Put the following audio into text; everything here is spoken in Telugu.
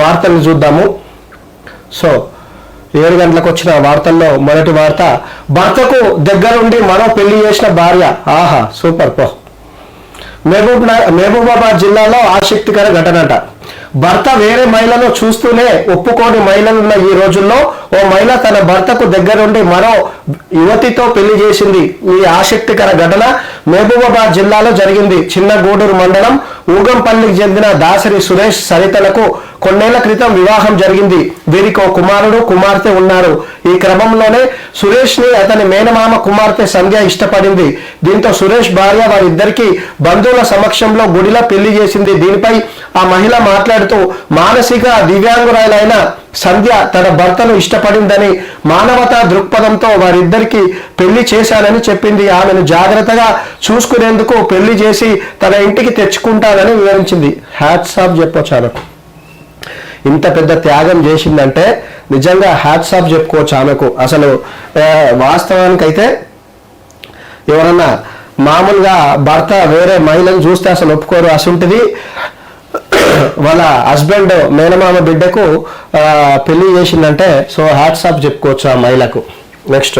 వార్తలు చూద్దాము. సో 7 గంటలకు వచ్చిన వార్తల్లో మొదటి వార్త, భర్తకు దగ్గరుండి మరో పెళ్లి చేసిన భార్య. ఆహా, సూపర్ పో. మహబూబాబాద్ జిల్లాలో ఆసక్తికర ఘటనట. భర్త వేరే మహిళను చూస్తూనే ఒప్పుకోని మహిళలున్న ఈ రోజుల్లో ఓ మహిళ తన భర్తకు దగ్గరుండి మరో యువతితో పెళ్లి చేసింది. ఈ ఆసక్తికర ఘటన మహబూబాబాద్ జిల్లాలో జరిగింది. చిన్న గూడూరు మండలం ఊగంపల్లికి చెందిన దాసరి సురేష్ సరితలకు కొన్నేళ్ల క్రితం వివాహం జరిగింది. వీరికి ఓ కుమారుడు కుమార్తె ఉన్నారు. ఈ క్రమంలోనే సురేష్ ని అతని మేనమామ కుమార్తె సంధ్య ఇష్టపడింది. దీంతో సురేష్ భార్య వారిద్దరికి బంధువుల సమక్షంలో గుడిలో పెళ్లి చేసింది. దీనిపై ఆ మహిళ మాట్లాడుతూ, మానసిక దివ్యాంగురాలైన సంధ్య తన భర్తను ఇష్టపడిందని, మానవతా దృక్పథంతో వారిద్దరికి పెళ్లి చేశానని చెప్పింది. ఆమెను జాగ్రత్తగా చూసుకునేందుకు పెళ్లి చేసి తన ఇంటికి తెచ్చుకుంటానని వివరించింది. హ్యాట్స్ ఆఫ్ చెప్పొచ్చు ఆమెకు. ఇంత పెద్ద త్యాగం చేసిందంటే నిజంగా హ్యాట్స్ ఆఫ్ చెప్పుకోవచ్చు ఆమెకు. అసలు వాస్తవానికైతే ఎవరన్నా మామూలుగా భర్త వేరే మహిళను చూస్తే అసలు ఒప్పుకోరు. అసలుంటిది వాళ్ళ హస్బెండ్ మేనమామ బిడ్డకు పెళ్లి చేసిందంటే సో హ్యాట్స్ ఆఫ్ చెప్పుకోవచ్చు ఆ మహిళకు. నెక్స్ట్